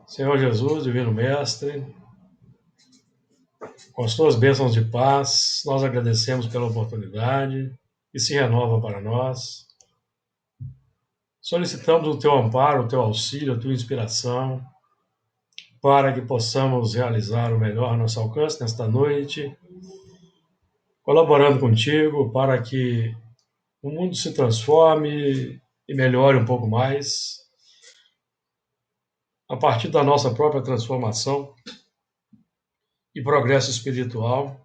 Senhor Jesus, Divino Mestre, com as tuas bênçãos de paz, nós agradecemos pela oportunidade que se renova para nós. Solicitamos o teu amparo, o teu auxílio, a tua inspiração, para que possamos realizar o melhor a nosso alcance nesta noite, colaborando contigo para que o mundo se transforme e melhore um pouco mais, a partir da nossa própria transformação e progresso espiritual,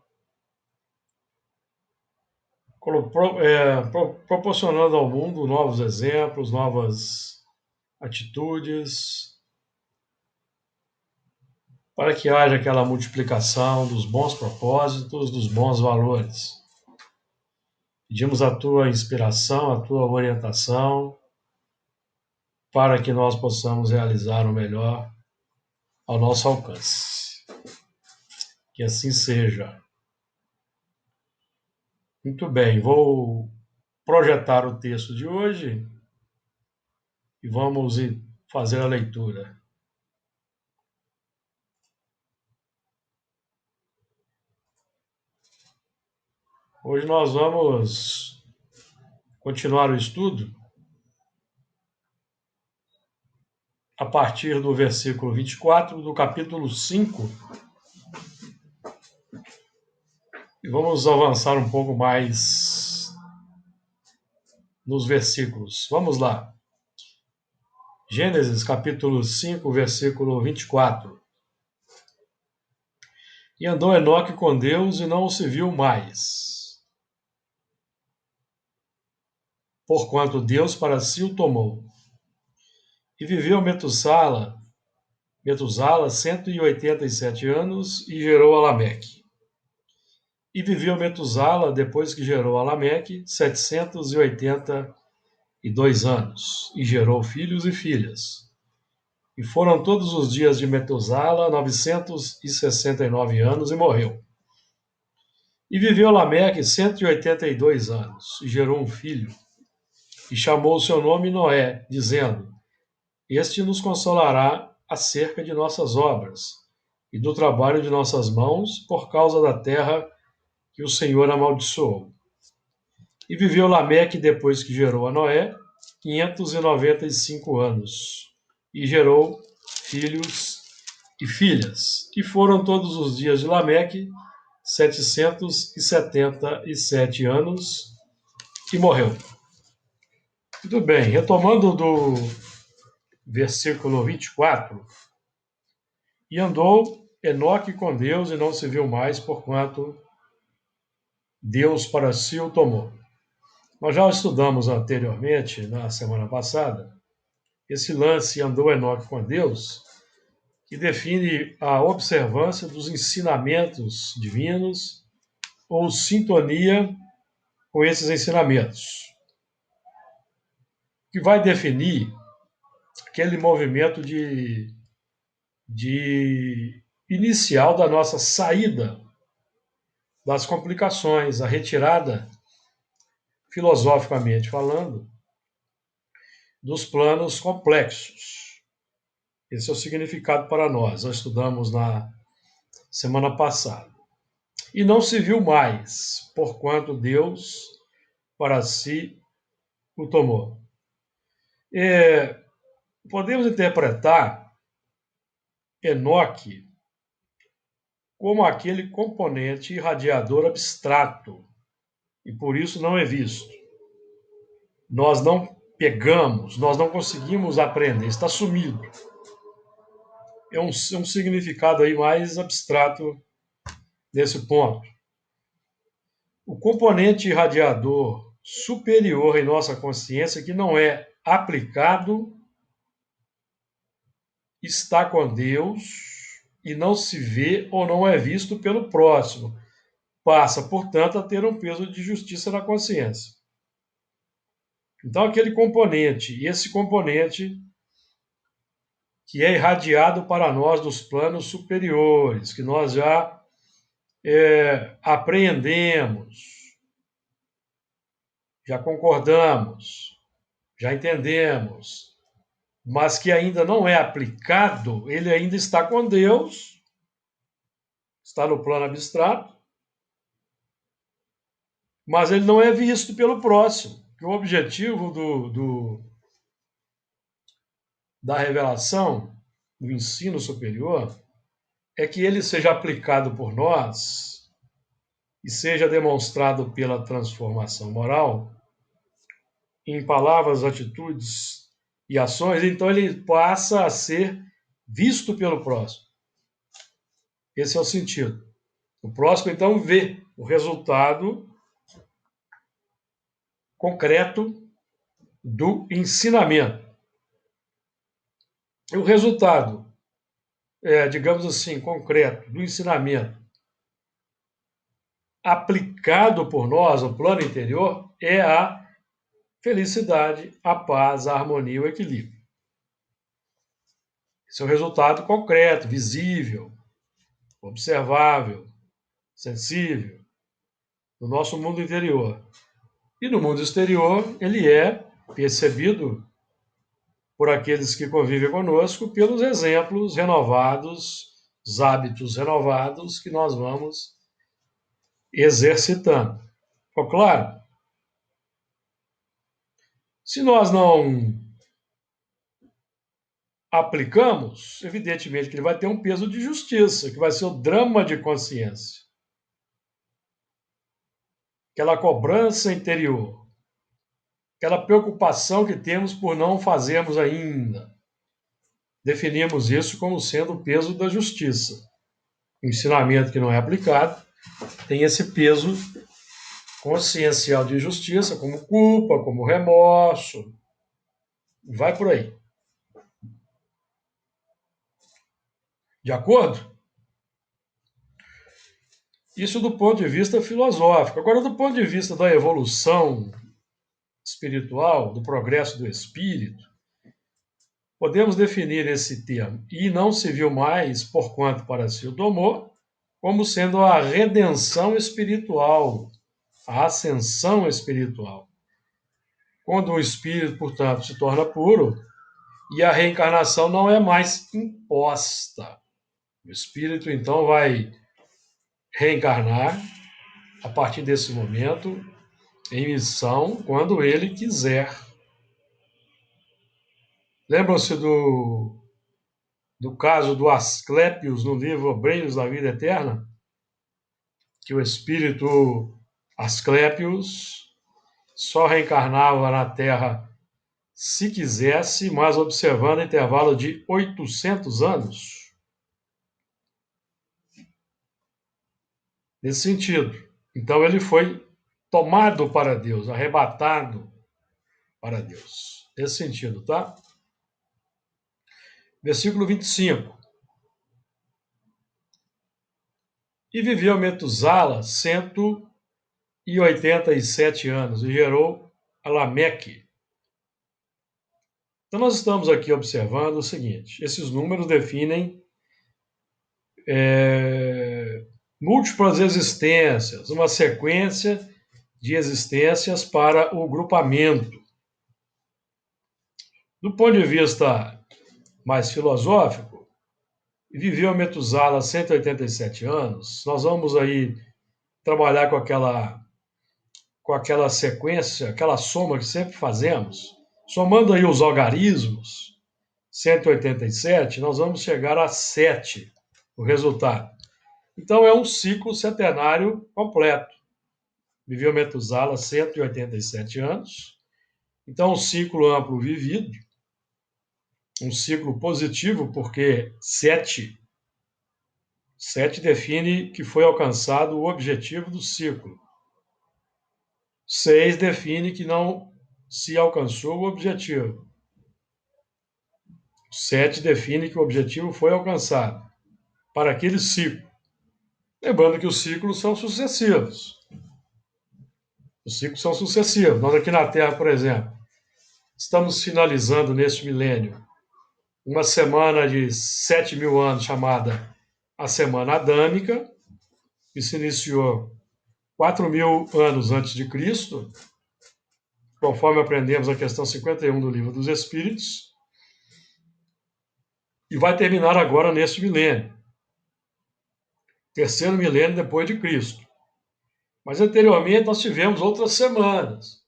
proporcionando ao mundo novos exemplos, novas atitudes, para que haja aquela multiplicação dos bons propósitos, dos bons valores. Pedimos a tua inspiração, a tua orientação, para que nós possamos realizar o melhor ao nosso alcance. Que assim seja. Muito bem, vou projetar o texto de hoje e vamos fazer a leitura. Hoje nós vamos continuar o estudo a partir do versículo 24 do capítulo 5 e vamos avançar um pouco mais nos versículos. Vamos lá. Gênesis capítulo 5, versículo 24. E andou Enoque com Deus e não o se viu mais, porquanto Deus para si o tomou. E viveu Metusala 187 anos e gerou a Lameque. E viveu Metusala, depois que gerou a Lameque, 782 anos, e gerou filhos e filhas. E foram todos os dias de Metusala 969 anos e morreu. E viveu Lameque 182 anos, e gerou um filho, e chamou o seu nome Noé, dizendo: Este nos consolará acerca de nossas obras, e do trabalho de nossas mãos, por causa da terra que o Senhor amaldiçoou. E viveu Lameque, depois que gerou a Noé, 595 anos, e gerou filhos e filhas. E foram todos os dias de Lameque 777 anos, e morreu. Muito bem, retomando do versículo 24. E andou Enoque com Deus e não se viu mais, porquanto Deus para si o tomou. Nós já estudamos anteriormente, na semana passada, esse lance andou Enoque com Deus, que define a observância dos ensinamentos divinos ou sintonia com esses ensinamentos, que vai definir aquele movimento de inicial da nossa saída das complicações, a retirada, filosoficamente falando, dos planos complexos. Esse é o significado para nós. Nós estudamos na semana passada. E não se viu mais, porquanto Deus para si o tomou. Podemos interpretar Enoque como aquele componente irradiador abstrato, e por isso não é visto. Nós não pegamos, nós não conseguimos aprender, está sumido. É um significado aí mais abstrato nesse ponto. O componente irradiador superior em nossa consciência, que não é aplicado, está com Deus e não se vê ou não é visto pelo próximo. Passa, portanto, a ter um peso de justiça na consciência. Então, aquele componente, e esse componente que é irradiado para nós dos planos superiores, que nós já apreendemos, já concordamos, já entendemos, mas que ainda não é aplicado, ele ainda está com Deus, está no plano abstrato, mas ele não é visto pelo próximo. O objetivo da revelação, do ensino superior, é que ele seja aplicado por nós e seja demonstrado pela transformação moral em palavras, atitudes e ações, então ele passa a ser visto pelo próximo. Esse é o sentido. O próximo, então, vê o resultado concreto do ensinamento. E o resultado, digamos assim, concreto do ensinamento aplicado por nós, o plano interior, é a felicidade, a paz, a harmonia e o equilíbrio. Esse é o resultado concreto, visível, observável, sensível, no nosso mundo interior. E no mundo exterior, ele é percebido por aqueles que convivem conosco pelos exemplos renovados, os hábitos renovados que nós vamos exercitando. Ficou claro? Se nós não aplicamos, evidentemente que ele vai ter um peso de justiça, que vai ser o drama de consciência. Aquela cobrança interior, aquela preocupação que temos por não fazermos ainda. Definimos isso como sendo o peso da justiça. O ensinamento que não é aplicado tem esse peso consciencial de justiça, como culpa, como remorso. Vai por aí. De acordo? Isso do ponto de vista filosófico. Agora, do ponto de vista da evolução espiritual, do progresso do espírito, podemos definir esse termo, e não se viu mais, porquanto para si o tomou, como sendo a redenção espiritual, a ascensão espiritual. Quando o espírito, portanto, se torna puro, e a reencarnação não é mais imposta. O espírito, então, vai reencarnar a partir desse momento em missão quando ele quiser. Lembram-se do caso do Asclépios no livro Obreiros da Vida Eterna? Que o espírito Asclépios só reencarnava na Terra se quisesse, mas observando intervalo de 800 anos. Nesse sentido. Então ele foi tomado para Deus, arrebatado para Deus. Nesse sentido, tá? Versículo 25. E viveu Metusala 187 anos e gerou a Lameque. Então nós estamos aqui observando o seguinte, esses números definem múltiplas existências, uma sequência de existências para o grupamento. Do ponto de vista mais filosófico, viveu Metusala 187 anos, nós vamos aí trabalhar com aquela sequência, aquela soma que sempre fazemos, somando aí os algarismos, 187, nós vamos chegar a 7, o resultado. Então é um ciclo centenário completo. Viveu Metusala 187 anos, então um ciclo amplo vivido, um ciclo positivo, porque 7 define que foi alcançado o objetivo do ciclo. 6 define que não se alcançou o objetivo. 7 define que o objetivo foi alcançado para aquele ciclo. Lembrando que os ciclos são sucessivos. Os ciclos são sucessivos. Nós aqui na Terra, por exemplo, estamos finalizando neste milênio uma semana de 7.000 anos chamada a Semana Adâmica, que se iniciou 4.000 anos antes de Cristo, conforme aprendemos a questão 51 do Livro dos Espíritos. e vai terminar agora neste milênio, terceiro milênio depois de Cristo. Mas anteriormente nós tivemos outras semanas.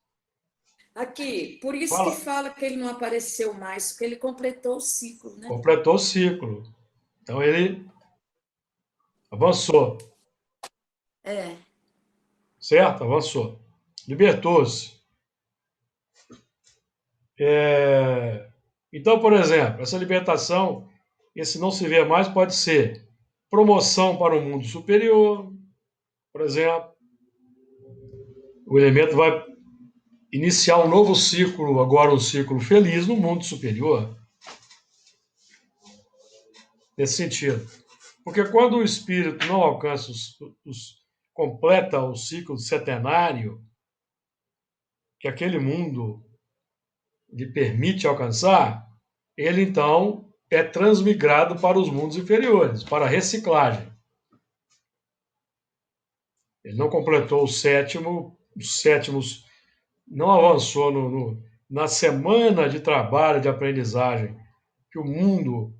Aqui, por isso que Fala, fala que ele não apareceu mais, porque ele completou o ciclo, né? completou o ciclo. Então ele avançou, É. certo? Avançou. Libertou-se. Então, por exemplo, essa libertação, esse não se vê mais, pode ser promoção para o mundo superior, por exemplo. O elemento vai iniciar um novo ciclo, agora um ciclo feliz no mundo superior, nesse sentido. Porque quando o espírito não alcança completa o ciclo setenário que aquele mundo lhe permite alcançar, ele então é transmigrado para os mundos inferiores, para a reciclagem. Ele não completou o sétimo, os sétimos não avançou na semana de trabalho, de aprendizagem que o mundo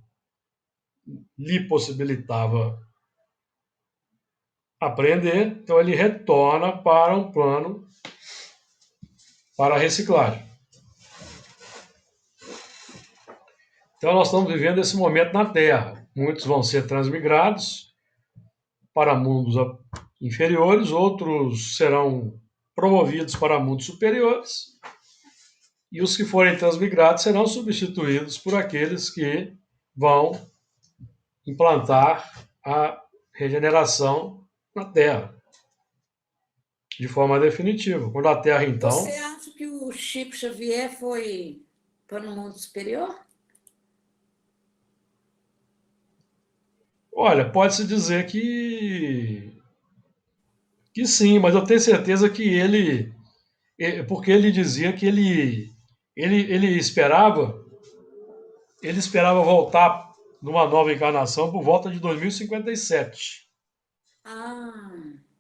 lhe possibilitava aprender, então ele retorna para um plano para a reciclagem. Então nós estamos vivendo esse momento na Terra. Muitos vão ser transmigrados para mundos inferiores, outros serão promovidos para mundos superiores, e os que forem transmigrados serão substituídos por aqueles que vão implantar a regeneração na Terra, de forma definitiva. Quando a Terra, então, Você acha que o Chico Xavier foi para o mundo superior? olha, pode-se dizer que sim, mas eu tenho certeza que porque ele dizia que ele ele esperava voltar numa nova encarnação por volta de 2057. Ah,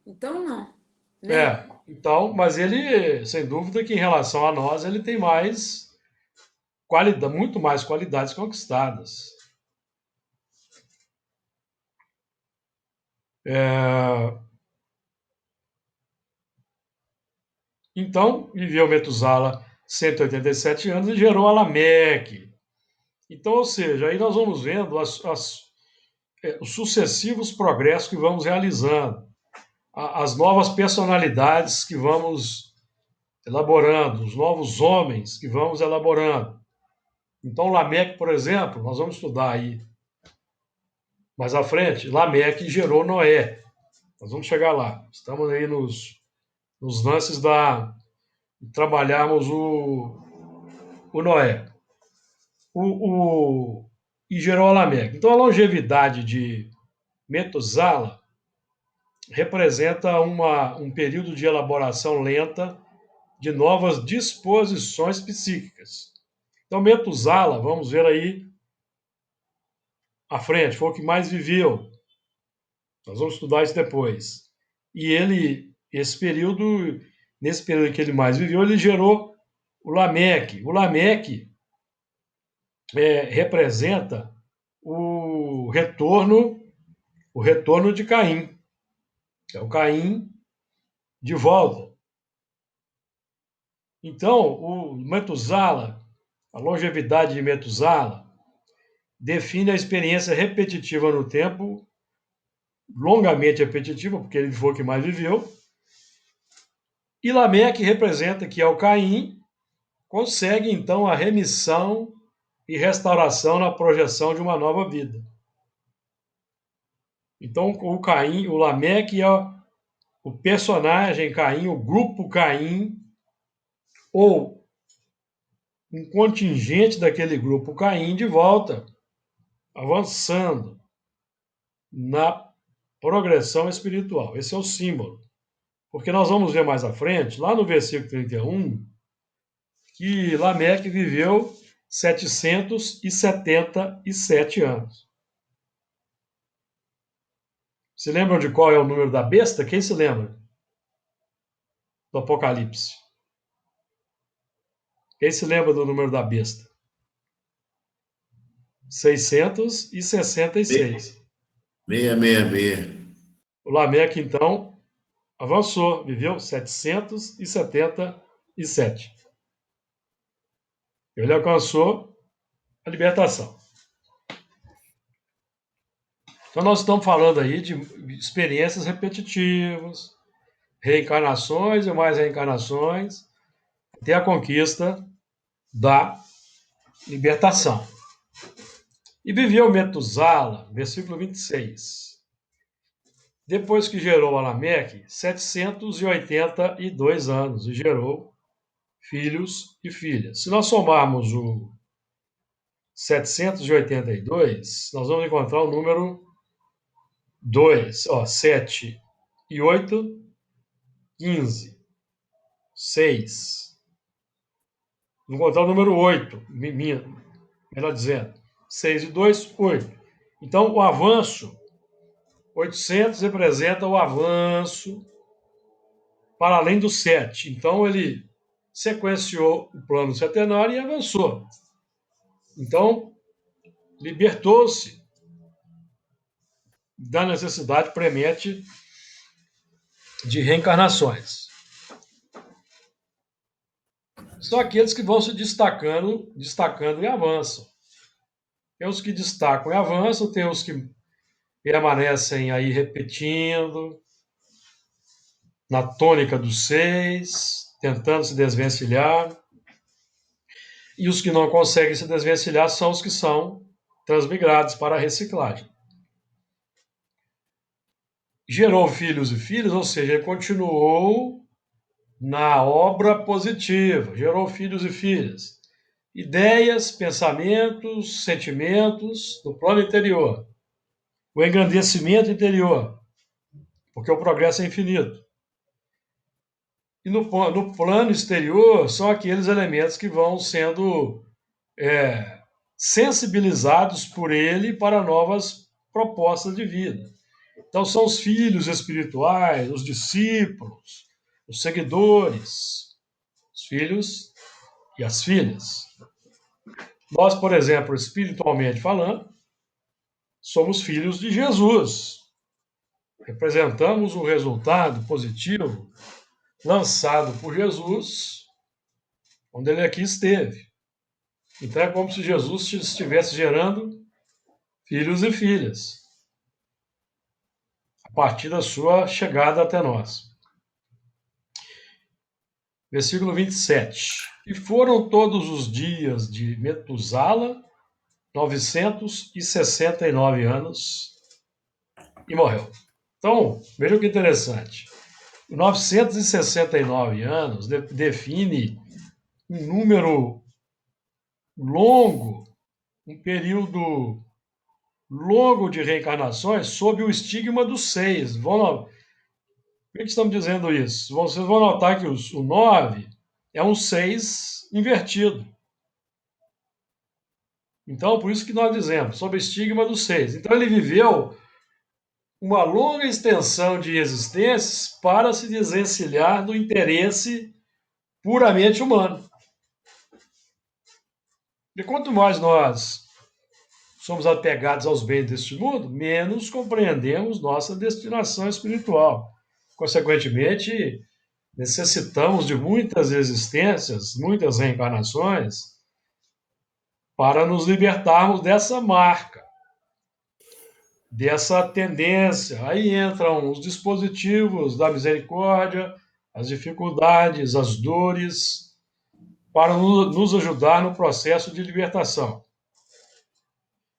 então não, né? Então, mas ele, sem dúvida que em relação a nós, ele tem mais qualidade, muito mais qualidades conquistadas. É, então, viveu Metusala 187 anos e gerou Alameque. Então, ou seja, aí nós vamos vendo os sucessivos progressos que vamos realizando, as novas personalidades que vamos elaborando, os novos homens que vamos elaborando. Então, Lameque, por exemplo, nós vamos estudar aí mais à frente, Lameque gerou Noé. Nós vamos chegar lá. Estamos aí nos lances de trabalharmos o Noé. E gerou Lameque. Então, a longevidade de Metuzala representa um período de elaboração lenta de novas disposições psíquicas. Então, Metuzala, vamos ver aí à frente, foi o que mais viveu. Nós vamos estudar isso depois. E nesse período que ele mais viveu, ele gerou o Lameque. O Lameque representa o retorno, o retorno de Caim. É o Caim de volta. Então, o Metuzala, a longevidade de Metuzala, define a experiência repetitiva no tempo, longamente repetitiva, porque ele foi o que mais viveu. E Lameque representa que é o Caim, consegue então a remissão e restauração na projeção de uma nova vida. Então, o Caim, o Lameque é o personagem Caim, o grupo Caim, ou um contingente daquele grupo Caim de volta, avançando na progressão espiritual. Esse é o símbolo. Porque nós vamos ver mais à frente, lá no versículo 31, que Lameque viveu 777 anos. Se lembram de qual é o número da besta? Quem se lembra? Do Apocalipse. Quem se lembra do número da besta? 666. 666. O Lameque, então, avançou, viveu 777. Ele alcançou a libertação. Então, nós estamos falando aí de experiências repetitivas, reencarnações e mais reencarnações, até a conquista da libertação. E viveu Metusala, versículo 26. Depois que gerou Lameque, 782 anos, e gerou filhos e filhas. Se nós somarmos o 782, nós vamos encontrar o número 2, 7 e 8, 15, 6. Vamos encontrar o número 8, melhor dizendo, 6 e 2, 8. Então, o avanço, 800 representa o avanço para além do 7. Então, ele sequenciou o plano setenário e avançou. Então, libertou-se da necessidade premente de reencarnações. São aqueles que vão se destacando e avançam. Tem os que destacam e avançam, tem os que permanecem aí repetindo, na tônica dos 6, tentando se desvencilhar. E os que não conseguem se desvencilhar são os que são transmigrados para a reciclagem. Gerou filhos e filhas, ou seja, ele continuou na obra positiva, gerou filhos e filhas. Ideias, pensamentos, sentimentos do plano interior. O engrandecimento interior, porque o progresso é infinito. E no plano exterior são aqueles elementos que vão sendo sensibilizados por ele para novas propostas de vida. Então são os filhos espirituais, os discípulos, os seguidores, os filhos e as filhas. Nós, por exemplo, espiritualmente falando, somos filhos de Jesus. Representamos o resultado positivo lançado por Jesus, onde ele aqui esteve. Então é como se Jesus estivesse gerando filhos e filhas, a partir da sua chegada até nós. Versículo 27. E foram todos os dias de Metusala 969 anos e morreu. Então, veja que interessante. 969 anos define um número longo, um período longo de reencarnações sob o estigma dos 6. Por que estamos dizendo isso? Vocês vão notar que o 9 é um 6 invertido. Então, por isso que nós dizemos, sob o estigma dos 6. Então, ele viveu uma longa extensão de existências para se desvencilhar do interesse puramente humano. E quanto mais nós somos apegados aos bens deste mundo, menos compreendemos nossa destinação espiritual. Consequentemente, necessitamos de muitas existências, muitas reencarnações, para nos libertarmos dessa marca, dessa tendência. Aí entram os dispositivos da misericórdia, as dificuldades, as dores, para nos ajudar no processo de libertação.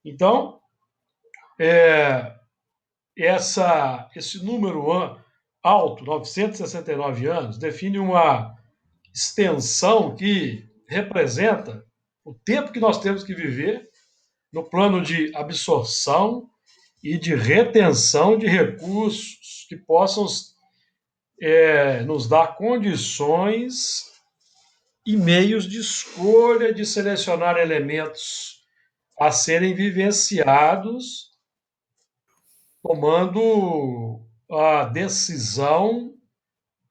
Então, esse número alto, 969 anos, define uma extensão que representa o tempo que nós temos que viver no plano de absorção e de retenção de recursos que possam nos dar condições e meios de escolha de selecionar elementos a serem vivenciados, tomando a decisão,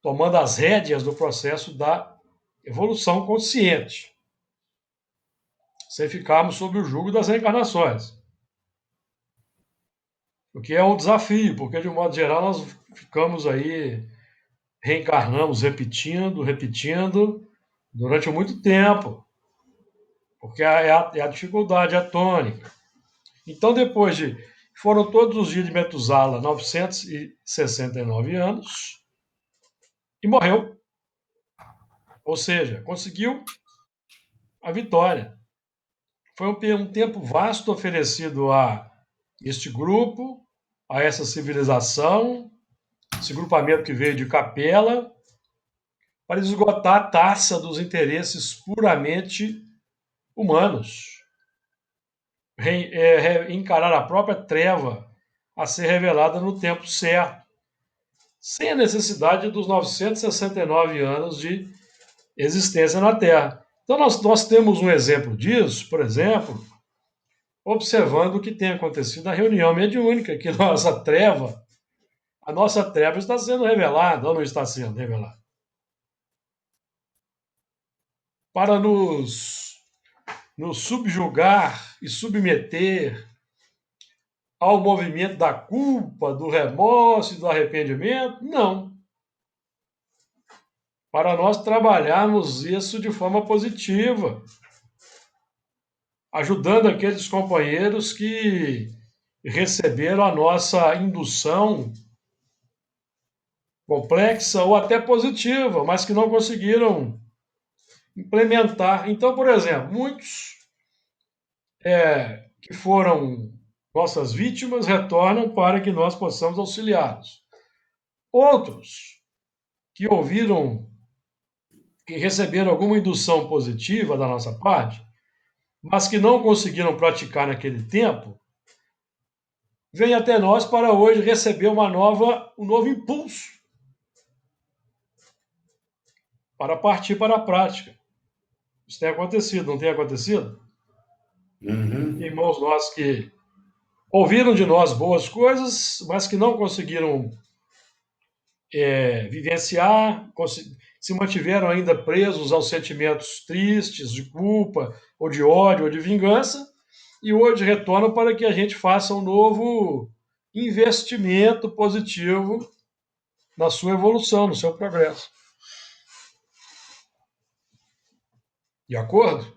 tomando as rédeas do processo da evolução consciente. sem ficarmos sob o jugo das reencarnações. O que é um desafio, porque de um modo geral nós ficamos aí, reencarnamos repetindo, durante muito tempo, porque é a dificuldade, é a tônica. Então, foram todos os dias de Metuzala, 969 anos, e morreu. Ou seja, conseguiu a vitória. Foi um tempo vasto oferecido a este grupo, a essa civilização, esse grupamento que veio de Capela, para esgotar a taça dos interesses puramente humanos. Encarar a própria treva a ser revelada no tempo certo, sem a necessidade dos 969 anos de existência na Terra. Então, nós temos um exemplo disso, por exemplo, observando o que tem acontecido na reunião mediúnica, que a nossa treva está sendo revelada, ou não está sendo revelada? Para nos subjugar e submeter ao movimento da culpa, do remorso e do arrependimento? Não. Para nós trabalharmos isso de forma positiva, ajudando aqueles companheiros que receberam a nossa indução complexa ou até positiva, mas que não conseguiram implementar. Então, por exemplo, muitos que foram nossas vítimas retornam para que nós possamos auxiliá-los. Outros que que receberam alguma indução positiva da nossa parte, mas que não conseguiram praticar naquele tempo, vêm até nós para hoje receber um novo impulso para partir para a prática. Isso tem acontecido, não tem acontecido? Irmãos nossos que ouviram de nós boas coisas, mas que não conseguiram vivenciar, se mantiveram ainda presos aos sentimentos tristes, de culpa, ou de ódio, ou de vingança, e hoje retornam para que a gente faça um novo investimento positivo na sua evolução, no seu progresso. De acordo?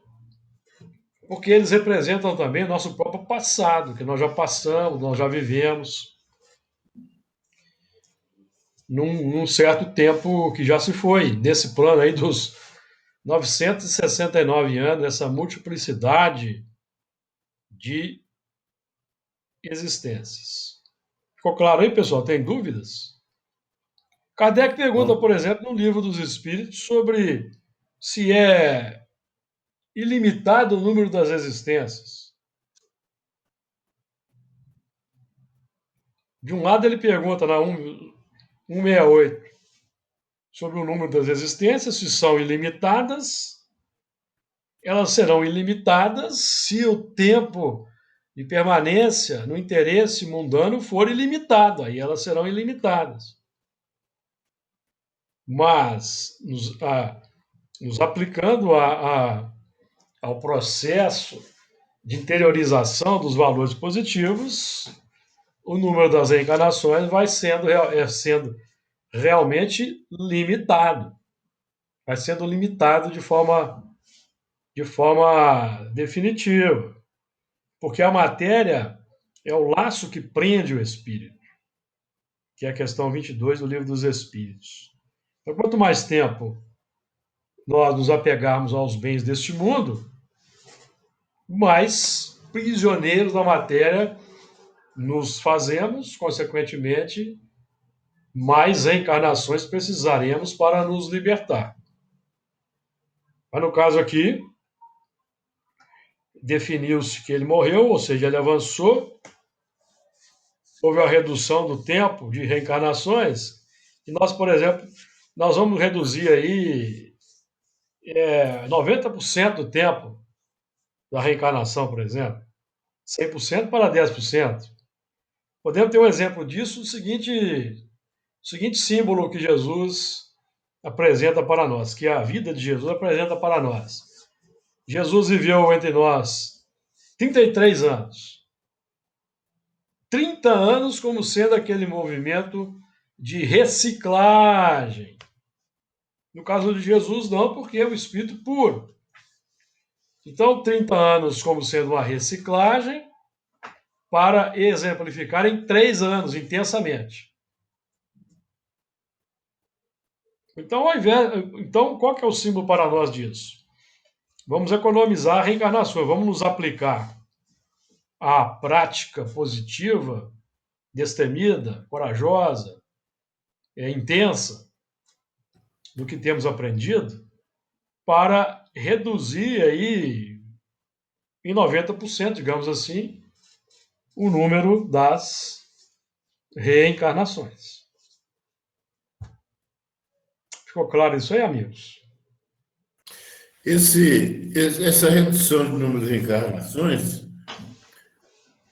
Porque eles representam também o nosso próprio passado, que nós já passamos, nós já vivemos, num certo tempo que já se foi, nesse plano aí dos 969 anos, essa multiplicidade de existências. Ficou claro aí, pessoal? Tem dúvidas? Kardec pergunta, por exemplo, no Livro dos Espíritos, sobre se é ilimitado o número das existências. De um lado, ele pergunta na 168 sobre o número das existências, se são ilimitadas. Elas serão ilimitadas se o tempo de permanência no interesse mundano for ilimitado, aí elas serão ilimitadas. Mas, nos aplicando ao processo de interiorização dos valores positivos, o número das reencarnações vai sendo realmente limitado. Vai sendo limitado de forma definitiva. Porque a matéria é o laço que prende o espírito, que é a questão 22 do Livro dos Espíritos. Então, quanto mais tempo nós nos apegarmos aos bens deste mundo, mais prisioneiros da matéria nos fazemos, consequentemente, mais reencarnações precisaremos para nos libertar. Mas no caso aqui, definiu-se que ele morreu, ou seja, ele avançou, houve a redução do tempo de reencarnações, e nós, por exemplo, nós vamos reduzir aí 90% do tempo da reencarnação, por exemplo, 100% para 10%. Podemos ter um exemplo disso, o seguinte símbolo que Jesus apresenta para nós, que a vida de Jesus apresenta para nós. Jesus viveu entre nós 33 anos. 30 anos como sendo aquele movimento de reciclagem. No caso de Jesus, não, porque é o Espírito puro. Então, 30 anos como sendo uma reciclagem para exemplificar em 3 anos, intensamente. Então, qual que é o símbolo para nós disso? Vamos economizar a reencarnação, vamos nos aplicar à prática positiva, destemida, corajosa, intensa, do que temos aprendido, para reduzir aí em 90%, digamos assim, o número das reencarnações. Ficou claro isso aí, amigos? Essa redução de número de reencarnações,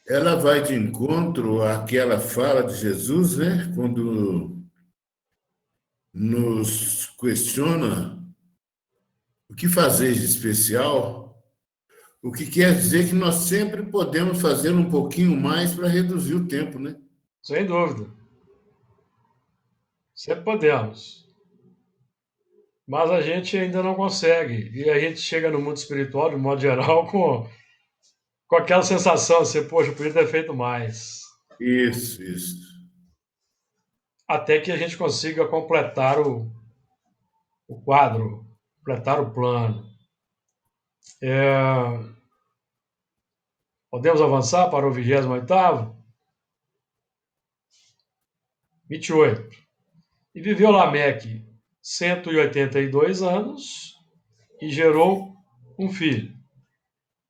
ela vai de encontro àquela fala de Jesus, né? Quando nos questiona o que fazer de especial, o que quer dizer que nós sempre podemos fazer um pouquinho mais para reduzir o tempo, né? Sem dúvida. Sempre podemos. Mas a gente ainda não consegue. E a gente chega no mundo espiritual, de modo geral, com aquela sensação de ser, poxa, eu podia ter feito mais. Isso. Até que a gente consiga completar o quadro, completar o plano. Podemos avançar para o 28º? 28. E viveu Lameque 182 anos e gerou um filho.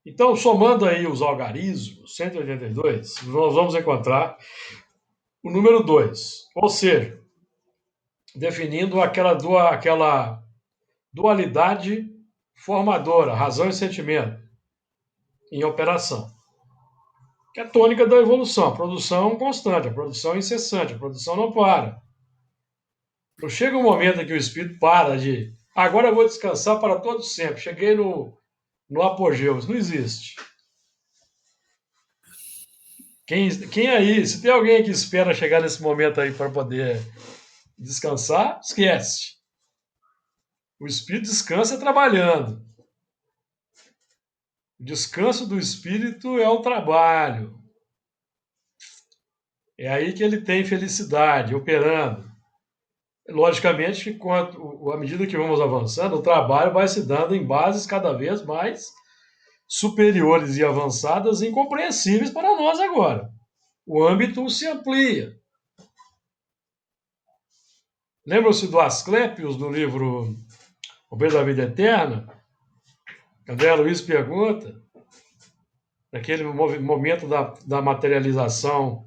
Então, somando aí os algarismos, 182, nós vamos encontrar o número 2. Ou seja, definindo aquela dualidade formadora, razão e sentimento, em operação. Que é a tônica da evolução, a produção constante, a produção incessante, a produção não para. Não chega um momento em que o espírito para de, agora eu vou descansar para todo sempre, cheguei no apogeu, isso não existe. Quem aí, se tem alguém que espera chegar nesse momento aí para poder descansar, esquece. O espírito descansa trabalhando. O descanso do espírito é o trabalho. É aí que ele tem felicidade, operando. Logicamente que, à medida que vamos avançando, o trabalho vai se dando em bases cada vez mais superiores e avançadas, incompreensíveis para nós agora. O âmbito se amplia. Lembram-se do Asclépios, do livro O Bem da Vida Eterna? André Luiz pergunta, naquele momento da materialização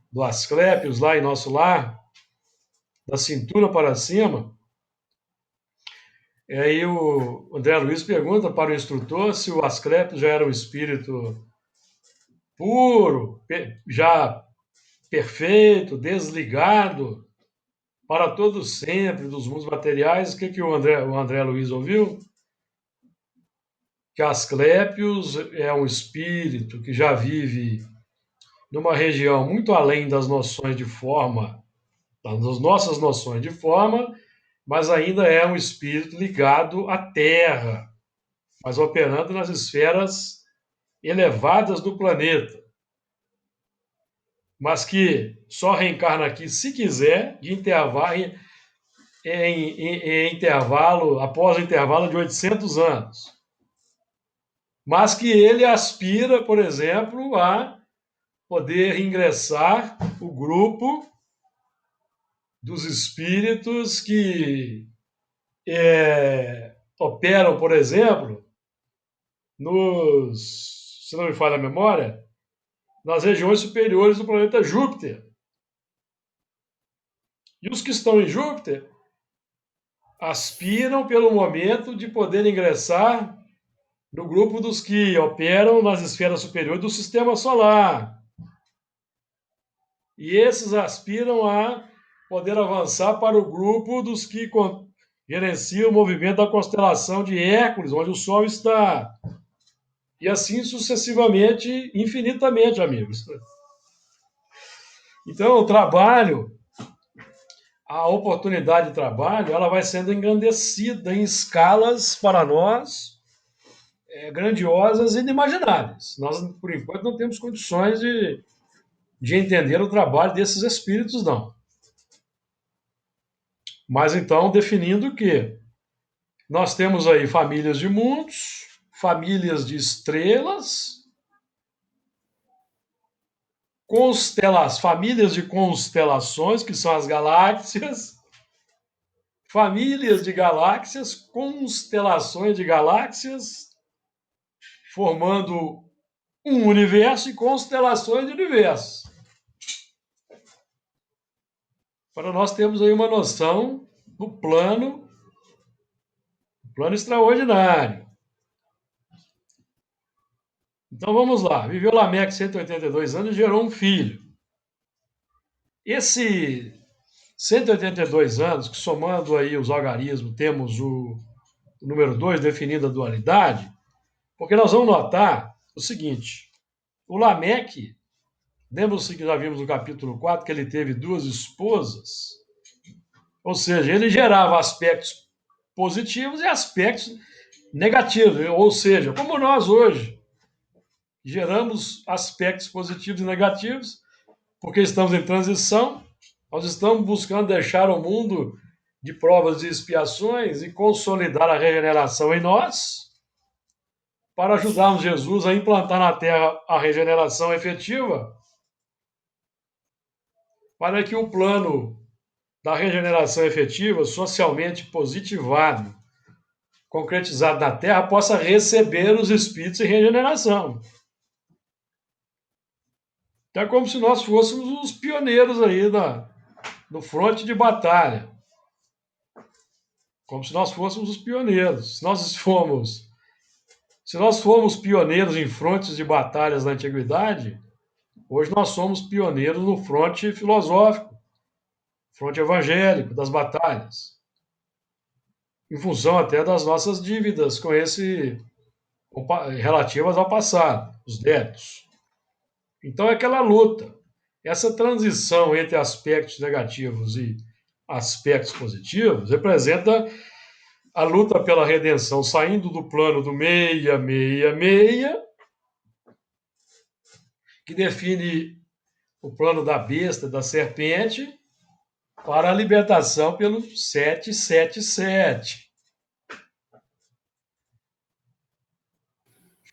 do Asclépios, lá em nosso lar, da cintura para cima. E aí o André Luiz pergunta para o instrutor se o Asclépios já era um espírito puro, já perfeito, desligado para todo sempre dos mundos materiais. O que o André Luiz ouviu? Que Asclépios é um espírito que já vive numa região muito além das noções de forma, das nossas noções de forma, mas ainda é um espírito ligado à Terra, mas operando nas esferas elevadas do planeta. Mas que só reencarna aqui, se quiser, de intervalo, após o intervalo de 800 anos. Mas que ele aspira, por exemplo, a poder ingressar o grupo dos espíritos que operam, por exemplo, se não me falha a memória, nas regiões superiores do planeta Júpiter. E os que estão em Júpiter aspiram pelo momento de poder ingressar no grupo dos que operam nas esferas superiores do sistema solar. E esses aspiram a poder avançar para o grupo dos que gerencia o movimento da constelação de Hércules, onde o Sol está. E assim sucessivamente, infinitamente, amigos. Então, o trabalho, a oportunidade de trabalho, ela vai sendo engrandecida em escalas para nós grandiosas e inimagináveis. Nós, por enquanto, não temos condições de entender o trabalho desses espíritos, não. Mas então, definindo que nós temos aí famílias de mundos, famílias de estrelas, famílias de constelações, que são as galáxias, famílias de galáxias, constelações de galáxias, formando um universo e constelações de universos. Para nós termos aí uma noção do plano extraordinário. Então vamos lá. Viveu Lameque 182 anos e gerou um filho. Esse 182 anos, que somando aí os algarismos, temos o número 2 definindo a dualidade, porque nós vamos notar o seguinte: o Lameque, lembra-se que já vimos no capítulo 4 que ele teve 2 esposas, ou seja, ele gerava aspectos positivos e aspectos negativos, ou seja, como nós hoje geramos aspectos positivos e negativos, porque estamos em transição, nós estamos buscando deixar o mundo de provas e expiações e consolidar a regeneração em nós, para ajudarmos Jesus a implantar na Terra a regeneração efetiva, para que o plano da regeneração efetiva, socialmente positivado, concretizado na Terra, possa receber os espíritos em regeneração. Então é como se nós fôssemos os pioneiros aí no fronte de batalha. Como se nós fôssemos os pioneiros. Se nós formos pioneiros em frontes de batalhas na antiguidade, hoje nós somos pioneiros no fronte filosófico, fronte evangélico das batalhas, em função até das nossas dívidas relativas ao passado, os débitos. Então é aquela luta, essa transição entre aspectos negativos e aspectos positivos representa a luta pela redenção, saindo do plano do 666, que define o plano da besta, da serpente, para a libertação pelo 777.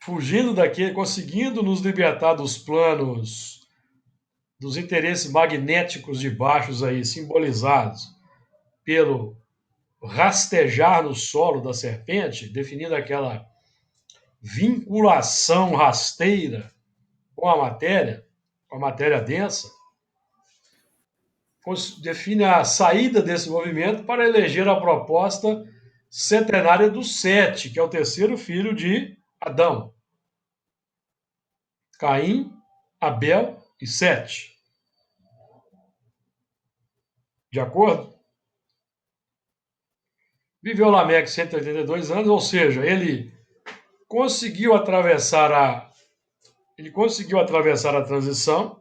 Fugindo daquele, conseguindo nos libertar dos planos, dos interesses magnéticos de baixos aí, simbolizados pelo rastejar no solo da serpente, definindo aquela vinculação rasteira com a matéria densa, define a saída desse movimento para eleger a proposta centenária do Sete, que é o terceiro filho de Adão. Caim, Abel e Sete. De acordo? Viveu Lameque 182 anos, ou seja, ele conseguiu atravessar a transição.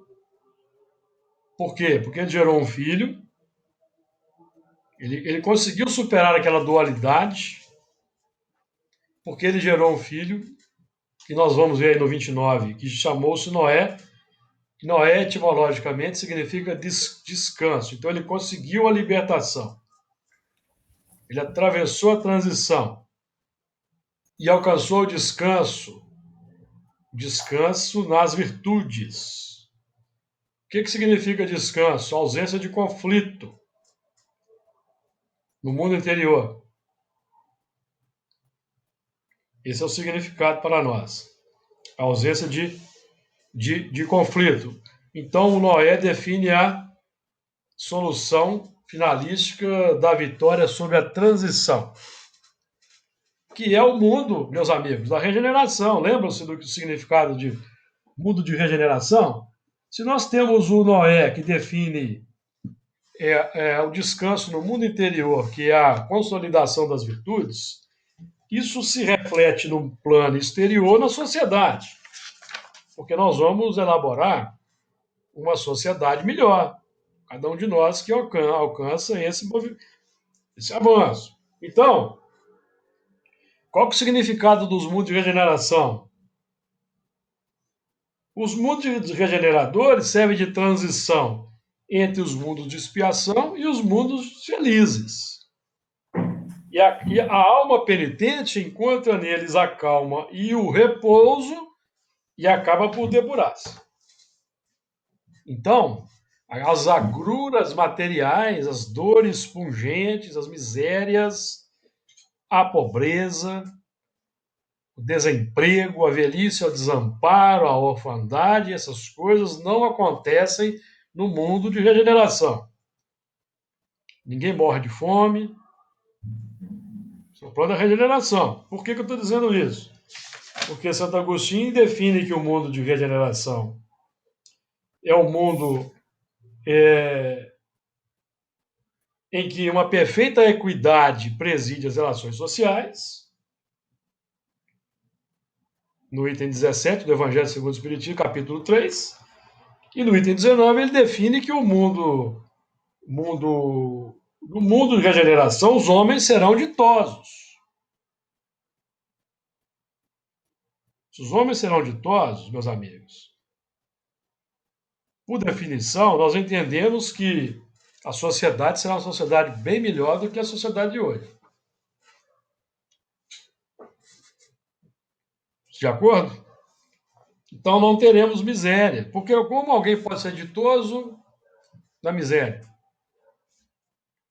Por quê? Porque ele gerou um filho, ele conseguiu superar aquela dualidade, porque ele gerou um filho, que nós vamos ver aí no 29, que chamou-se Noé. Noé, etimologicamente, significa descanso. Então, ele conseguiu a libertação. Ele atravessou a transição e alcançou o descanso nas virtudes. O que significa descanso? Ausência de conflito no mundo interior. Esse é o significado para nós. A ausência de conflito. Então, o Noé define a solução finalística da vitória sobre a transição, que é o mundo, meus amigos, da regeneração. Lembram-se do significado de mundo de regeneração? Se nós temos o Noé, que define o descanso no mundo interior, que é a consolidação das virtudes, isso se reflete no plano exterior na sociedade, porque nós vamos elaborar uma sociedade melhor, cada um de nós que alcança esse avanço. Então, qual que é o significado dos mundos de regeneração? Os mundos regeneradores servem de transição entre os mundos de expiação e os mundos felizes. E a alma penitente encontra neles a calma e o repouso e acaba por depurar-se. Então, as agruras materiais, as dores pungentes, as misérias, a pobreza, o desemprego, a velhice, o desamparo, a orfandade, essas coisas não acontecem no mundo de regeneração. Ninguém morre de fome. Isso é o plano da regeneração. Por que eu estou dizendo isso? Porque Santo Agostinho define que o mundo de regeneração é um mundo em que uma perfeita equidade preside as relações sociais. No item 17 do Evangelho segundo o Espiritismo, capítulo 3. E no item 19 ele define que no mundo de regeneração, os homens serão ditosos. Se os homens serão ditosos, meus amigos, por definição, nós entendemos que a sociedade será uma sociedade bem melhor do que a sociedade de hoje. De acordo? Então não teremos miséria. Porque como alguém pode ser ditoso na miséria?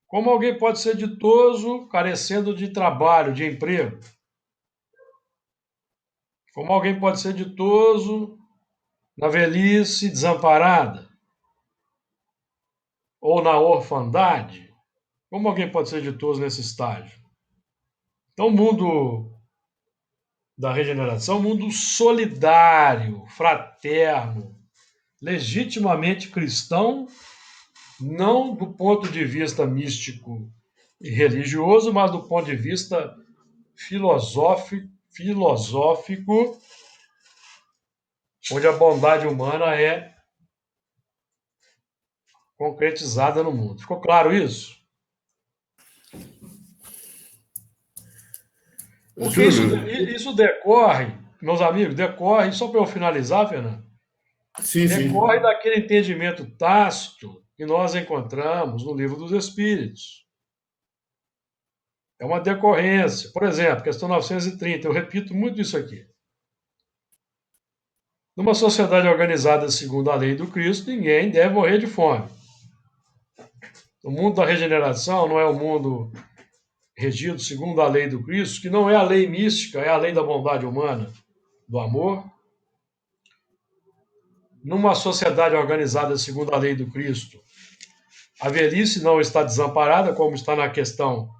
Como alguém pode ser ditoso carecendo de trabalho, de emprego? Como alguém pode ser ditoso na velhice desamparada? Ou na orfandade? Como alguém pode ser ditoso nesse estágio? Então, o mundo da regeneração é um mundo solidário, fraterno, legitimamente cristão, não do ponto de vista místico e religioso, mas do ponto de vista filosófico, onde a bondade humana é concretizada no mundo. Ficou claro isso? Porque isso decorre, meus amigos, só para eu finalizar, Fernando, Sim, decorre sim. daquele entendimento tácito que nós encontramos no Livro dos Espíritos. É uma decorrência. Por exemplo, questão 930, eu repito muito isso aqui. Numa sociedade organizada segundo a lei do Cristo, ninguém deve morrer de fome. O mundo da regeneração não é um mundo regido segundo a lei do Cristo, que não é a lei mística, é a lei da bondade humana, do amor. Numa sociedade organizada segundo a lei do Cristo, a velhice não está desamparada, como está na questão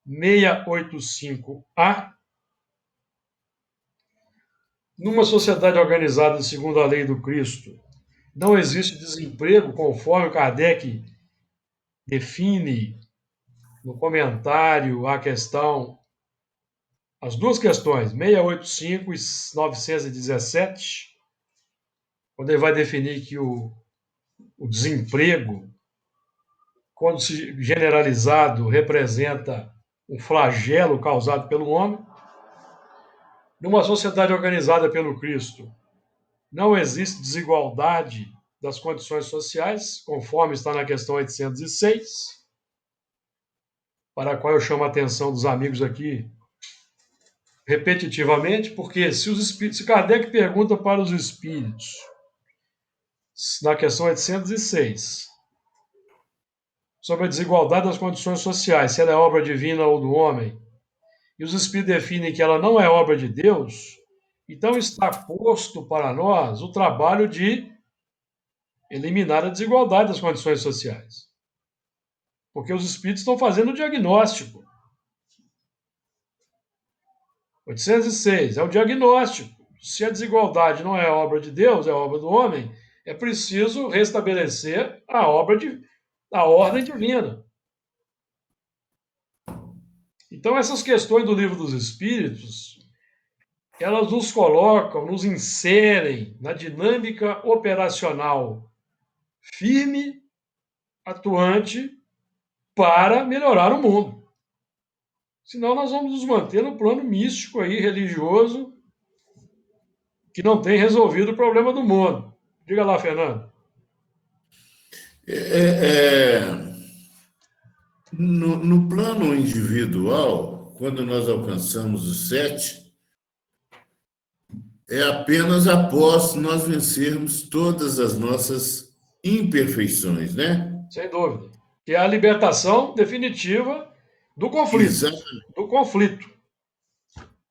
685A. Numa sociedade organizada segundo a lei do Cristo, não existe desemprego, conforme Kardec define no comentário à questão, as duas questões, 685 e 917, quando ele vai definir que o desemprego, quando generalizado, representa um flagelo causado pelo homem. Numa sociedade organizada pelo Cristo, não existe desigualdade das condições sociais, conforme está na questão 806, para a qual eu chamo a atenção dos amigos aqui repetitivamente, porque se Kardec pergunta para os espíritos, na questão 806, sobre a desigualdade das condições sociais, se ela é obra divina ou do homem, e os espíritos definem que ela não é obra de Deus, então está posto para nós o trabalho de eliminar a desigualdade das condições sociais. Porque os espíritos estão fazendo o diagnóstico. 806 é o diagnóstico. Se a desigualdade não é obra de Deus, é obra do homem, é preciso restabelecer a obra da ordem divina. Então, essas questões do Livro dos Espíritos, elas nos colocam, nos inserem na dinâmica operacional firme, atuante, para melhorar o mundo. Senão nós vamos nos manter no plano místico aí, religioso, que não tem resolvido o problema do mundo. Diga lá, Fernando. No plano individual, quando nós alcançamos o 7, é apenas após nós vencermos todas as nossas imperfeições, né? Sem dúvida. Que é a libertação definitiva do conflito. Exatamente. Do conflito.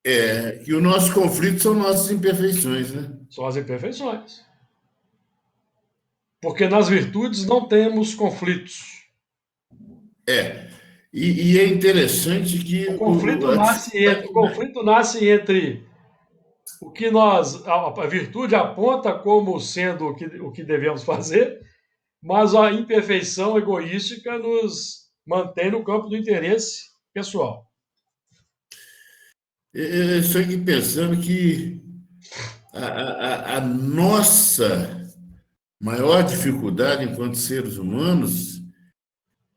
Que o nosso conflito são nossas imperfeições, né? São as imperfeições. Porque nas virtudes não temos conflitos. E é interessante que O conflito nasce entre o que a virtude aponta como sendo o que devemos fazer, mas a imperfeição egoística nos mantém no campo do interesse pessoal. Eu estou aqui pensando que a nossa maior dificuldade enquanto seres humanos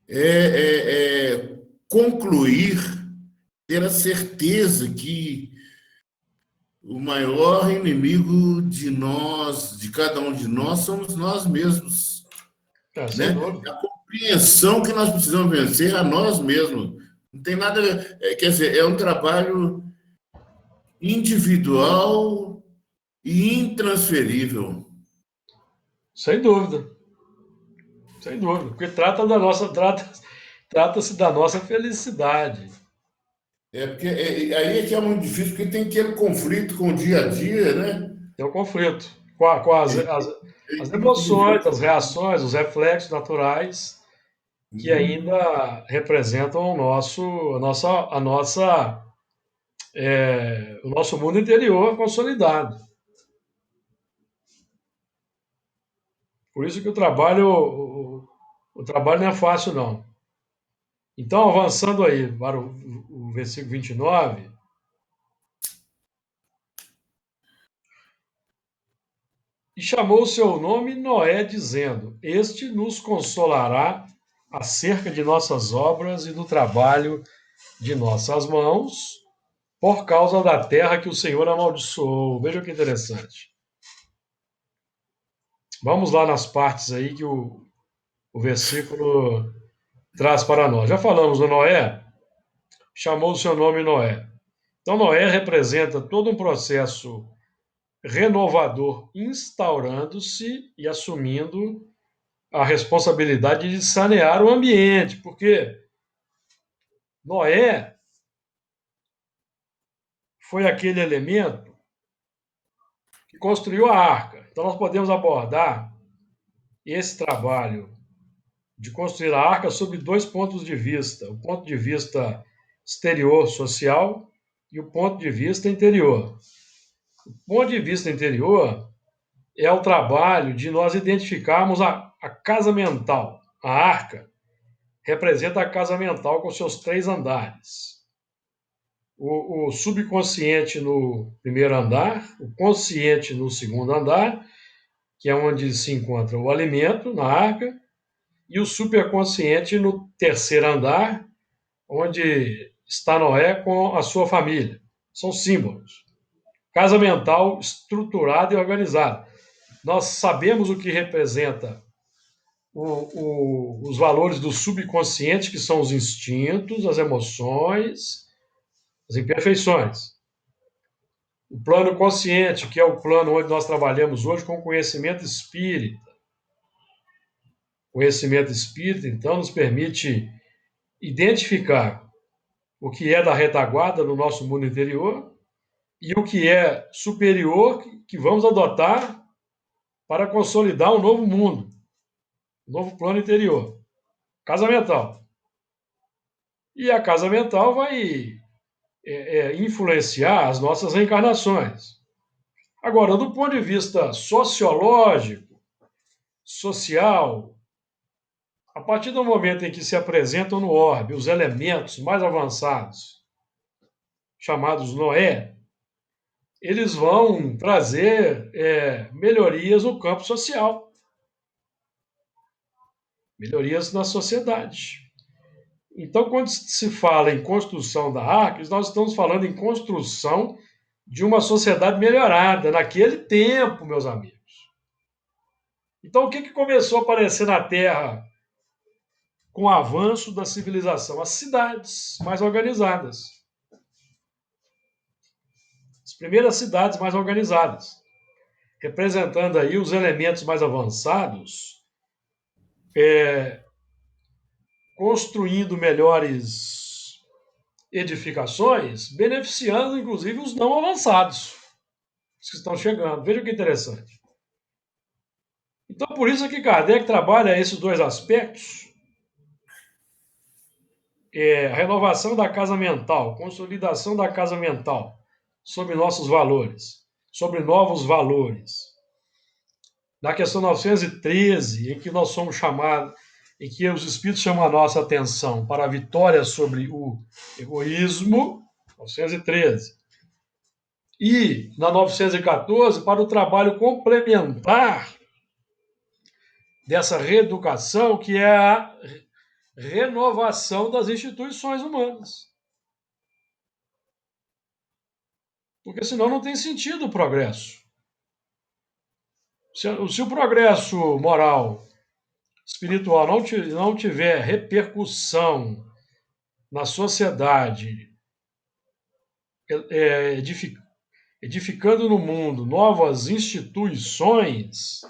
é concluir, ter a certeza que o maior inimigo de nós, de cada um de nós, somos nós mesmos, Sem né? dúvida. A compreensão que nós precisamos vencer a nós mesmos. Não tem nada, quer dizer, é um trabalho individual e intransferível. Sem dúvida. Sem dúvida. Porque trata-se da nossa felicidade. Porque aí é que é muito difícil, porque tem aquele conflito com o dia a dia, né? Tem um conflito com as emoções, as reações, os reflexos naturais que ainda representam o nosso mundo interior consolidado. Por isso que o trabalho não é fácil, não. Então, avançando aí para o versículo 29, e chamou o seu nome Noé, dizendo: Este nos consolará acerca de nossas obras e do trabalho de nossas mãos, por causa da terra que o Senhor amaldiçoou. Veja que interessante. Vamos lá nas partes aí que o versículo traz para nós. Já falamos do Noé, chamou o seu nome Noé. Então, Noé representa todo um processo renovador instaurando-se e assumindo a responsabilidade de sanear o ambiente, porque Noé foi aquele elemento que construiu a arca. Então, nós podemos abordar esse trabalho de construir a arca sob dois pontos de vista: o ponto de vista exterior social e o ponto de vista interior. O ponto de vista interior é o trabalho de nós identificarmos a casa mental. A arca representa a casa mental com seus 3 andares. O subconsciente no primeiro andar, o consciente no segundo andar, que é onde se encontra o alimento na arca, e o superconsciente no terceiro andar, onde está Noé com a sua família. São símbolos. Casa mental estruturada e organizada. Nós sabemos o que representa os valores do subconsciente, que são os instintos, as emoções, as imperfeições. O plano consciente, que é o plano onde nós trabalhamos hoje com conhecimento espírita. O conhecimento espírita, então, nos permite identificar o que é da retaguarda do nosso mundo interior e o que é superior que vamos adotar para consolidar um novo mundo, um novo plano interior. Casa mental. E a casa mental vai influenciar as nossas reencarnações. Agora, do ponto de vista sociológico, social, A partir do momento em que se apresentam no orbe os elementos mais avançados, chamados Noé, eles vão trazer melhorias no campo social, melhorias na sociedade. Então, quando se fala em construção da arca, nós estamos falando em construção de uma sociedade melhorada naquele tempo, meus amigos. Então, o que começou a aparecer na Terra com o avanço da civilização? As cidades mais organizadas. As primeiras cidades mais organizadas, representando aí os elementos mais avançados, construindo melhores edificações, beneficiando inclusive os não avançados, os que estão chegando. Veja que interessante. Então, por isso que Kardec trabalha esses dois aspectos, a renovação da casa mental, consolidação da casa mental, sobre nossos valores, sobre novos valores. Na questão 913, em que nós somos chamados, em que os Espíritos chamam a nossa atenção para a vitória sobre o egoísmo, 913. E na 914, para o trabalho complementar dessa reeducação, que é a renovação das instituições humanas. Porque senão não tem sentido o progresso. Se o progresso moral, espiritual não tiver repercussão na sociedade, edificando no mundo novas instituições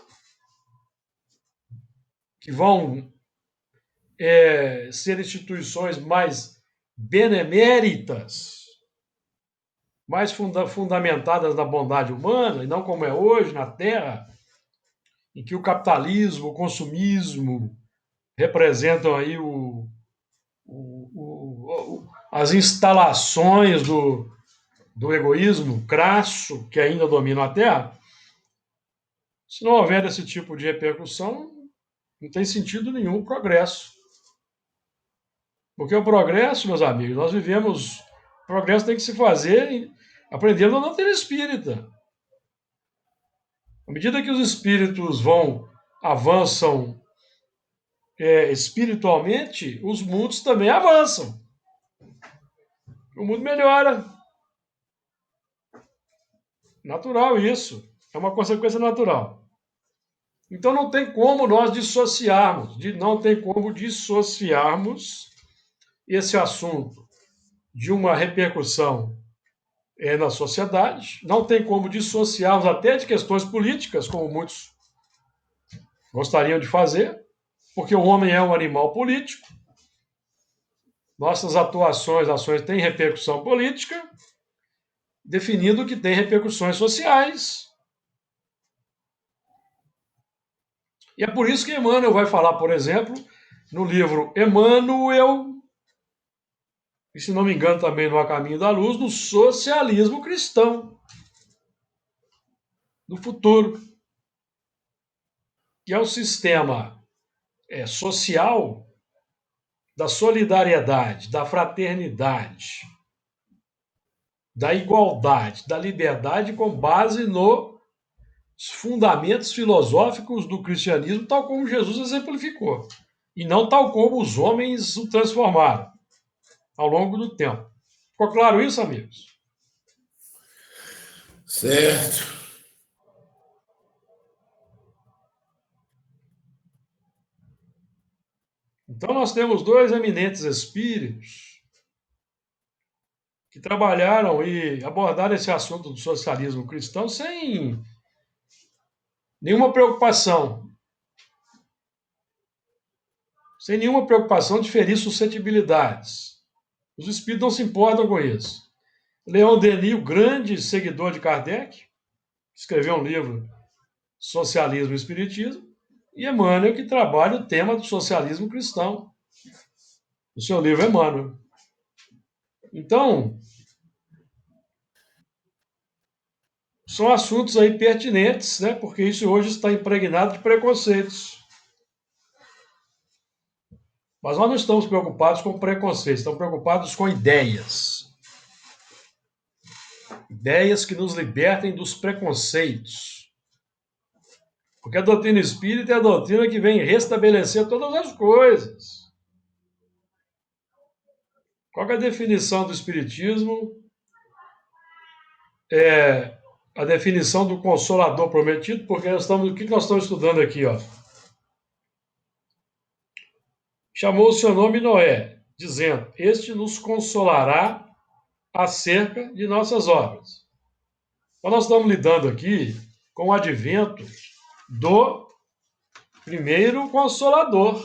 que vão ser instituições mais beneméritas, mais fundamentadas na bondade humana, e não como é hoje na Terra, em que o capitalismo, o consumismo representam aí as instalações do egoísmo crasso que ainda domina a Terra. Se não houver esse tipo de repercussão, não tem sentido nenhum o progresso. Porque o progresso, meus amigos, nós vivemos... O progresso tem que se fazer aprendendo a não ter espírita. À medida que os espíritos avançam espiritualmente, os mundos também avançam. O mundo melhora. Natural isso. É uma consequência natural. Então não tem como nós dissociarmos, esse assunto de uma repercussão na sociedade, não tem como dissociarmos até de questões políticas, como muitos gostariam de fazer, porque o homem é um animal político, nossas ações têm repercussão política, definindo que tem repercussões sociais. E é por isso que Emmanuel vai falar, por exemplo, no livro Emmanuel, e se não me engano também no A Caminho da Luz, do socialismo cristão, do futuro, que é o sistema social da solidariedade, da fraternidade, da igualdade, da liberdade, com base nos fundamentos filosóficos do cristianismo, tal como Jesus exemplificou, e não tal como os homens o transformaram ao longo do tempo. Ficou claro isso, amigos? Certo. Então nós temos dois eminentes espíritos que trabalharam e abordaram esse assunto do socialismo cristão sem nenhuma preocupação. Sem nenhuma preocupação de ferir suscetibilidades. Os espíritos não se importam com isso. Leon Denis, o grande seguidor de Kardec, escreveu um livro, Socialismo e Espiritismo, e Emmanuel, que trabalha o tema do socialismo cristão, no seu livro Emmanuel. Então, são assuntos aí pertinentes, né? Porque isso hoje está impregnado de preconceitos. Mas nós não estamos preocupados com preconceitos, estamos preocupados com ideias. Ideias que nos libertem dos preconceitos. Porque a doutrina espírita é a doutrina que vem restabelecer todas as coisas. Qual que é a definição do espiritismo? É a definição do Consolador prometido, porque o que nós estamos estudando aqui, ó? Chamou o seu nome Noé, dizendo: este nos consolará acerca de nossas obras. Então, nós estamos lidando aqui com o advento do primeiro Consolador,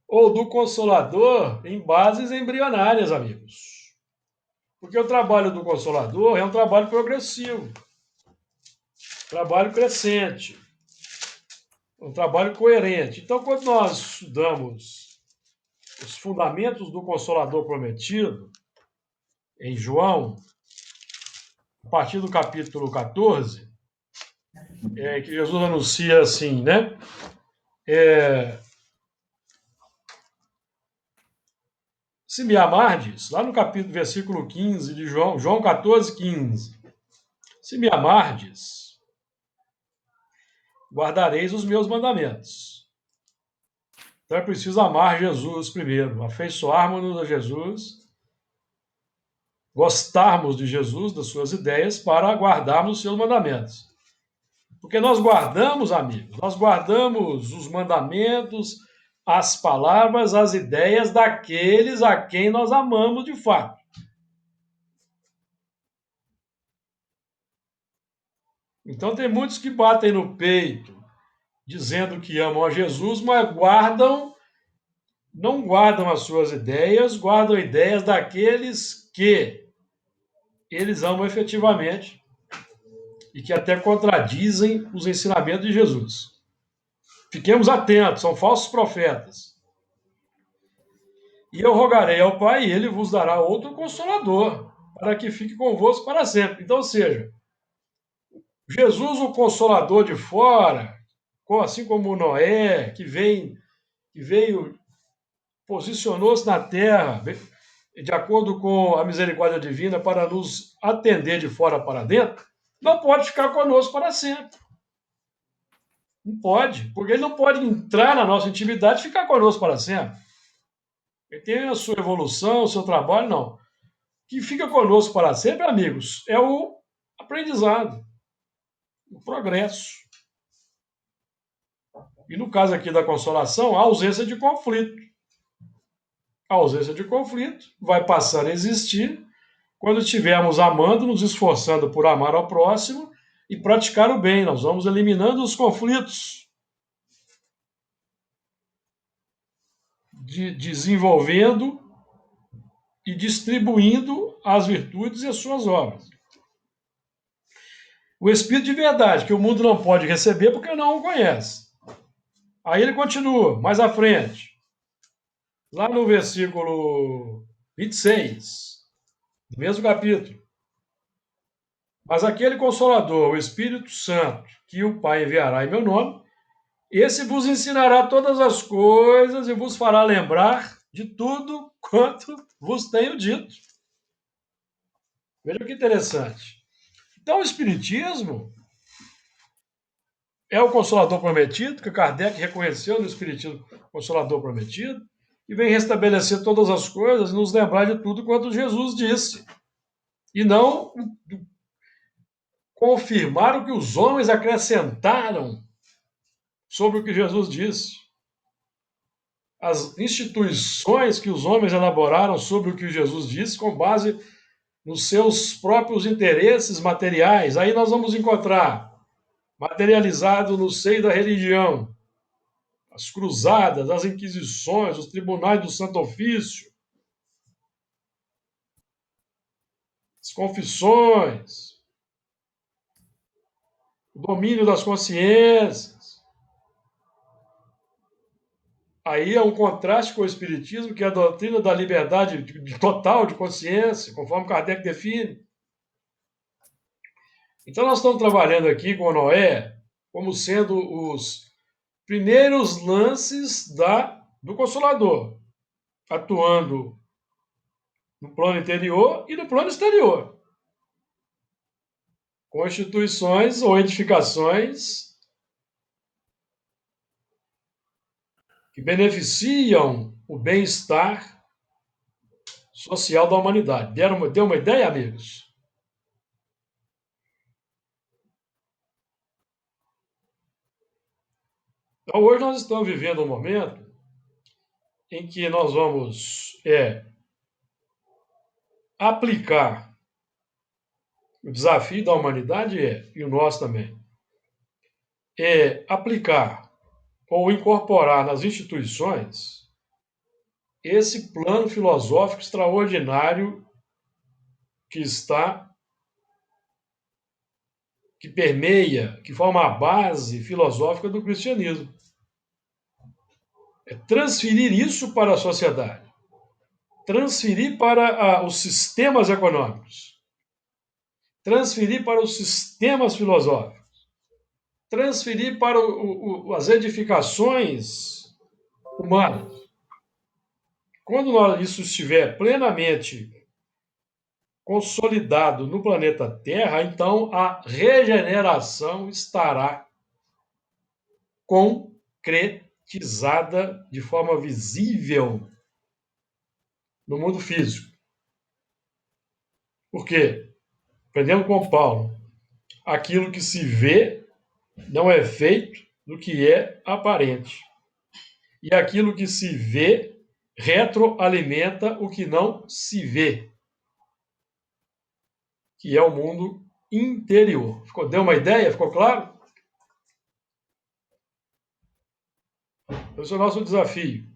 ou do Consolador em bases embrionárias, amigos. Porque o trabalho do Consolador é um trabalho progressivo, trabalho crescente, um trabalho coerente. Então, quando nós estudamos os fundamentos do Consolador prometido, em João, a partir do capítulo 14, que Jesus anuncia assim, né? Se me amardes, lá no capítulo, versículo 15 de João 14, 15. Se me amardes, guardareis os meus mandamentos. Então é preciso amar Jesus primeiro, afeiçoarmos-nos a Jesus, gostarmos de Jesus, das suas ideias, para guardarmos os seus mandamentos. Porque nós guardamos, amigos, nós guardamos os mandamentos, as palavras, as ideias daqueles a quem nós amamos de fato. Então tem muitos que batem no peito, dizendo que amam a Jesus, mas não guardam as suas ideias, guardam ideias daqueles que eles amam efetivamente e que até contradizem os ensinamentos de Jesus. Fiquemos atentos, são falsos profetas. E eu rogarei ao Pai, e ele vos dará outro Consolador, para que fique convosco para sempre. Então, ou seja, Jesus, o Consolador de fora, assim como Noé, que veio, posicionou-se na terra, de acordo com a misericórdia divina, para nos atender de fora para dentro, não pode ficar conosco para sempre. Não pode, porque ele não pode entrar na nossa intimidade e ficar conosco para sempre. Ele tem a sua evolução, o seu trabalho, não. O que fica conosco para sempre, amigos, é o aprendizado, o progresso. E no caso aqui da consolação, a ausência de conflito. A ausência de conflito vai passar a existir quando estivermos amando, nos esforçando por amar ao próximo e praticar o bem. Nós vamos eliminando os conflitos, desenvolvendo e distribuindo as virtudes e as suas obras. O Espírito de verdade, que o mundo não pode receber porque não o conhece. Aí ele continua, mais à frente, lá no versículo 26, do mesmo capítulo. Mas aquele Consolador, o Espírito Santo, que o Pai enviará em meu nome, esse vos ensinará todas as coisas e vos fará lembrar de tudo quanto vos tenho dito. Veja que interessante. Então, o Espiritismo é o Consolador prometido, que Kardec reconheceu no Espiritismo Consolador prometido, e vem restabelecer todas as coisas e nos lembrar de tudo quanto Jesus disse. E não confirmar o que os homens acrescentaram sobre o que Jesus disse. As instituições que os homens elaboraram sobre o que Jesus disse, com base nos seus próprios interesses materiais. Aí nós vamos encontrar materializado no seio da religião as cruzadas, as inquisições, os tribunais do Santo Ofício, as confissões, o domínio das consciências. Aí é um contraste com o Espiritismo, que é a doutrina da liberdade total de consciência, conforme Kardec define. Então, nós estamos trabalhando aqui com Noé como sendo os primeiros lances da do Consolador, atuando no plano interior e no plano exterior, com instituições ou edificações que beneficiam o bem-estar social da humanidade. Deu uma ideia, amigos? Então, hoje nós estamos vivendo um momento em que nós vamos aplicar o desafio da humanidade e o nosso também, aplicar ou incorporar nas instituições esse plano filosófico extraordinário que permeia, que forma a base filosófica do cristianismo. É transferir isso para a sociedade, transferir para os sistemas econômicos, transferir para os sistemas filosóficos, transferir para as edificações humanas. Quando isso estiver plenamente consolidado no planeta Terra, então a regeneração estará concretizada de forma visível no mundo físico. Por quê? Aprendendo com Paulo, aquilo que se vê não é feito do que é aparente. E aquilo que se vê retroalimenta o que não se vê, que é o mundo interior. Deu uma ideia? Ficou claro? Esse é o nosso desafio.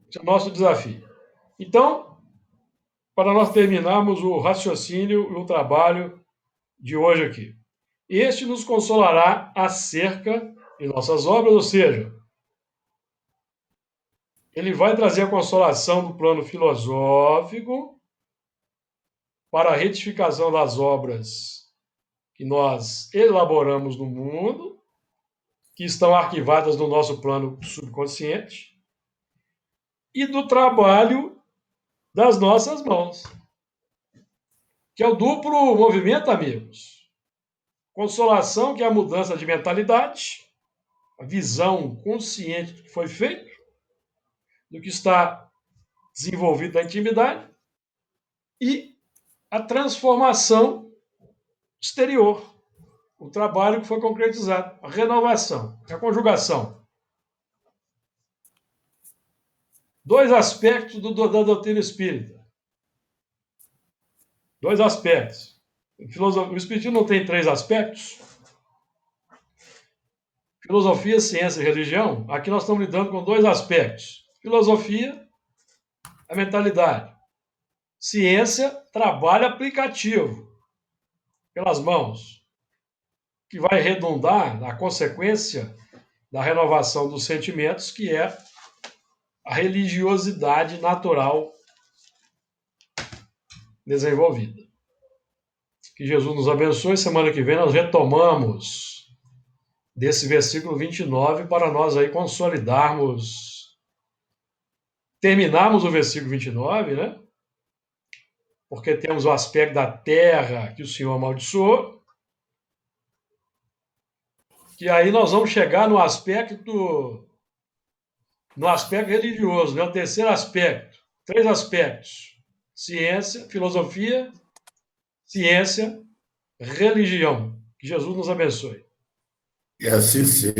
Esse é o nosso desafio. Então, para nós terminarmos o raciocínio e o trabalho de hoje aqui. Este nos consolará acerca de nossas obras, ou seja, ele vai trazer a consolação do plano filosófico para a retificação das obras que nós elaboramos no mundo, que estão arquivadas no nosso plano subconsciente, e do trabalho das nossas mãos, que é o duplo movimento, amigos. Consolação, que é a mudança de mentalidade, a visão consciente do que foi feito, do que está desenvolvido na intimidade, e a transformação exterior, o trabalho que foi concretizado, a renovação, a conjugação. Dois aspectos da doutrina espírita. Dois aspectos. O espiritismo não tem 3 aspectos? Filosofia, ciência e religião. Aqui nós estamos lidando com 2 aspectos. Filosofia, a mentalidade. Ciência, trabalho aplicativo, pelas mãos, que vai redundar na consequência da renovação dos sentimentos, que é a religiosidade natural desenvolvida. Que Jesus nos abençoe. Semana que vem nós retomamos desse versículo 29 para nós aí consolidarmos, terminarmos o versículo 29, né? Porque temos o aspecto da terra que o Senhor amaldiçoou, que aí nós vamos chegar no aspecto religioso, né? O terceiro aspecto. 3 aspectos: ciência, filosofia, ciência, religião. Que Jesus nos abençoe. E assim seja.